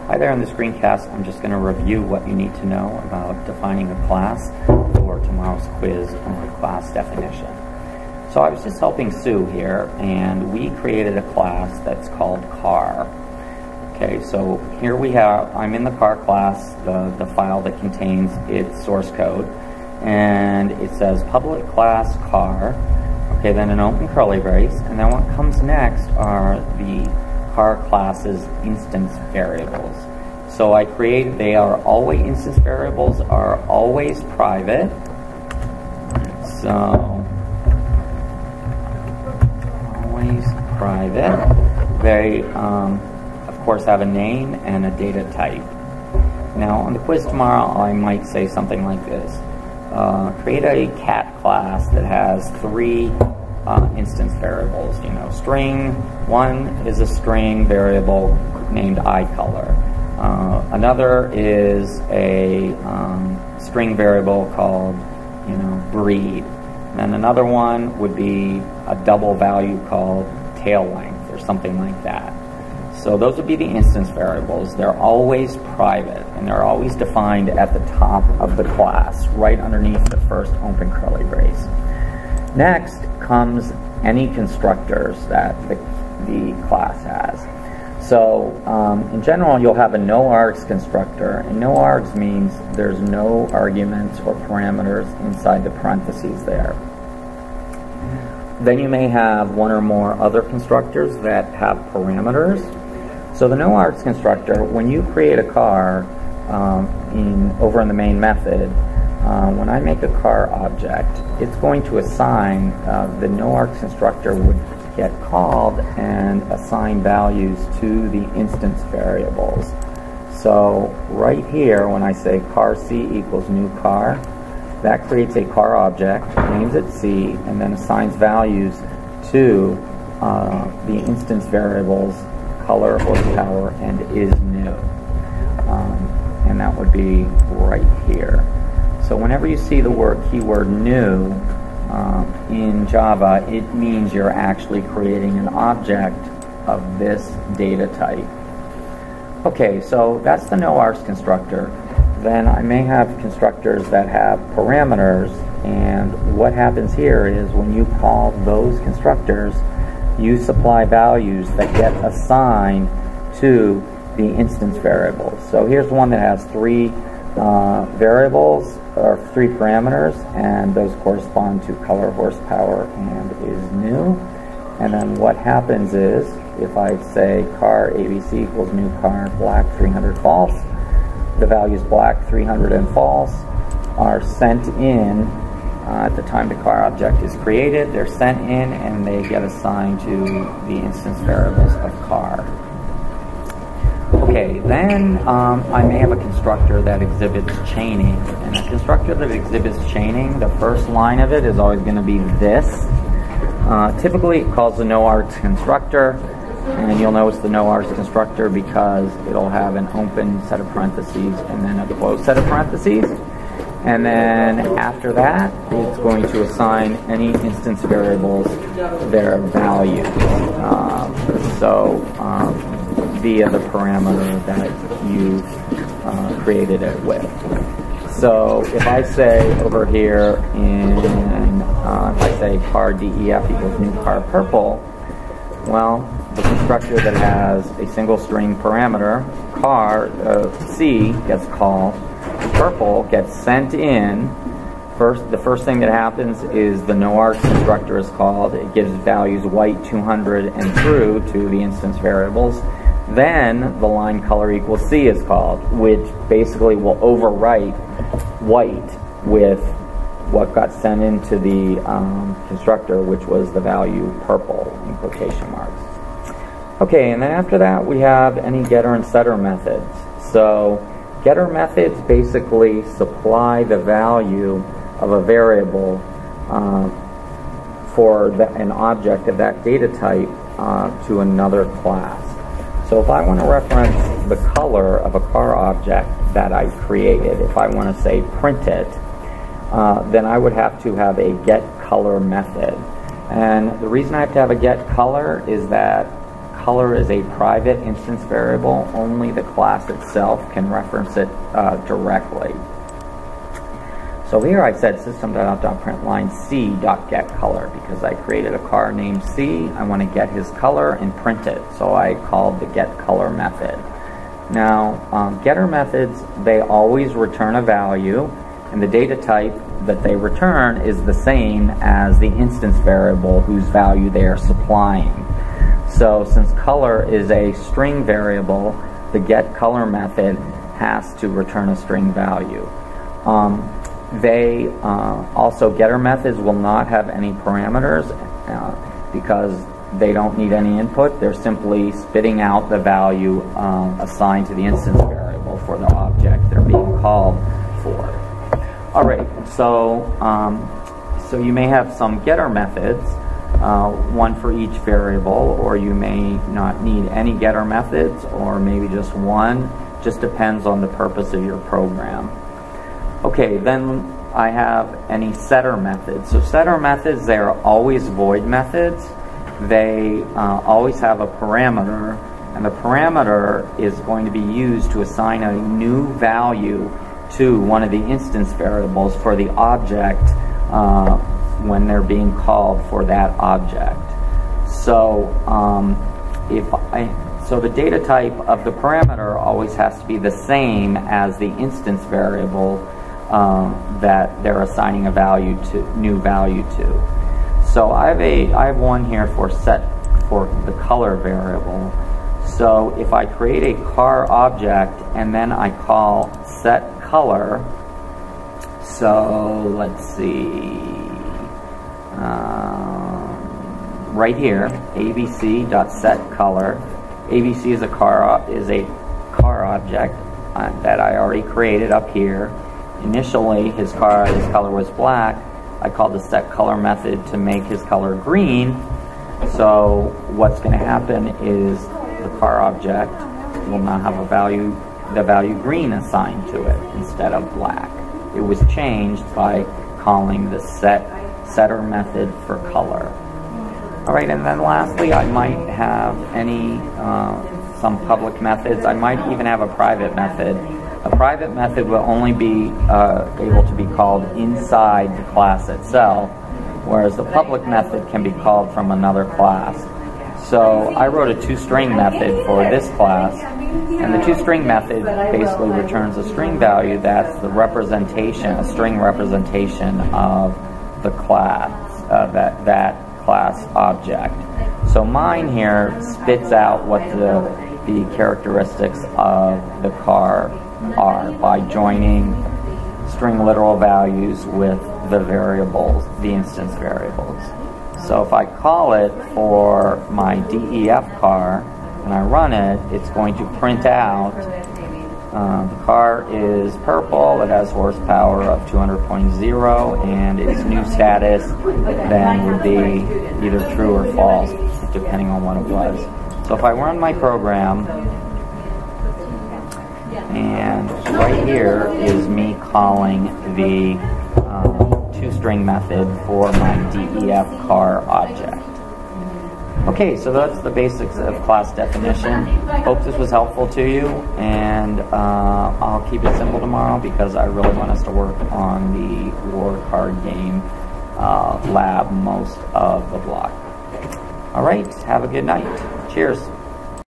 Hi there, in this screencast I'm just going to review what you need to know about defining a class for tomorrow's quiz on class definition. So I was just helping Sue here, and we created a class that's called car. Okay, so here we have, I'm in the car class, the file that contains its source code, and it says public class car, okay, then an open curly brace, and then what comes next are the car class's instance variables. So I created, they are always, instance variables are always private, so always private. They of course have a name and a data type. Now on the quiz tomorrow I might say something like this. Create a cat class that has three instance variables. You know, string one is a string variable named iColor. Another is a string variable called, you know, breed. And then another one would be a double value called tail length or something like that. So those would be the instance variables. They're always private, and they're always defined at the top of the class, right underneath the first open curly brace. Next comes any constructors that the class has. So in general, you'll have a no-args constructor, and no-args means there's no arguments or parameters inside the parentheses there. Then you may have one or more other constructors that have parameters. So the no-args constructor, when you create a car over in the main method, when I make a car object, it's going to assign, the no-args constructor would get called and assign values to the instance variables. So right here, when I say car C equals new car, that creates a car object, names it C, and then assigns values to the instance variables color, horsepower, and is new. And that would be right here. So whenever you see the keyword new in Java, it means you're actually creating an object of this data type. Okay, so that's the no-args constructor. Then I may have constructors that have parameters, and what happens here is when you call those constructors, you supply values that get assigned to the instance variables. So here's one that has three variables, or three parameters, and those correspond to color, horsepower, and is new. And then what happens is, if I say car ABC equals new car, black 300 false, the values black 300 and false are sent in at the time the car object is created. They're sent in and they get assigned to the instance variables of car. Okay, then I may have a constructor that exhibits chaining. And a constructor that exhibits chaining, the first line of it is always going to be this. Typically it calls the no-args constructor, and you'll notice the no-args constructor because it'll have an open set of parentheses and then a closed set of parentheses. And then after that, it's going to assign any instance variables their values. Via the parameter that you created it with. So if I say over here if I say car DEF equals new car purple, well, the constructor that has a single string parameter, car C gets called, purple gets sent in. The first thing that happens is the no-args constructor is called. It gives values white, 200, and true to the instance variables. Then the line color equals C is called, which basically will overwrite white with what got sent into the constructor, which was the value purple in quotation marks. Okay, and then after that we have any getter and setter methods. So getter methods basically supply the value of a variable for an object of that data type to another class. So if I want to reference the color of a car object that I created, if I want to say print it, then I would have to have a get color method. And the reason I have to have a get color is that color is a private instance variable, only the class itself can reference it directly. So here I said system.out.println c.getColor because I created a car named C. I want to get his color and print it. So I called the getColor method. Now, getter methods, they always return a value, and the data type that they return is the same as the instance variable whose value they are supplying. So since color is a string variable, the getColor method has to return a string value. Also, getter methods will not have any parameters because they don't need any input. They're simply spitting out the value assigned to the instance variable for the object they're being called for. Alright, so you may have some getter methods, one for each variable, or you may not need any getter methods, or maybe just one. Just depends on the purpose of your program. Okay, then I have any setter methods. So setter methods, they are always void methods. They always have a parameter, and the parameter is going to be used to assign a new value to one of the instance variables for the object when they're being called for that object. So so the data type of the parameter always has to be the same as the instance variable that they're assigning a new value to. So I have one here for the color variable. So if I create a car object and then I call set color, so let's see, right here, abc.setColor. ABC is a car object that I already created up here. Initially, his color was black. I called the setColor method to make his color green. So what's going to happen is the car object will now have the value green assigned to it instead of black. It was changed by calling the setter method for color. Alright, and then lastly, I might have some public methods. I might even have a private method. A private method will only be able to be called inside the class itself, whereas the public method can be called from another class. So I wrote a toString method for this class, and the toString method basically returns a string value that's the representation, a string representation of the class, that class object. So mine here spits out what the characteristics of the car are by joining string literal values with the variables, the instance variables. So if I call it for my DEF car and I run it, it's going to print out the car is purple, it has horsepower of 200.0, and its new status then would be either true or false, depending on what it was. So if I run my program, and right here is me calling the toString method for my DEF car object. Okay, so that's the basics of class definition. Hope this was helpful to you, and I'll keep it simple tomorrow because I really want us to work on the war card game lab most of the block. All right, have a good night. Cheers.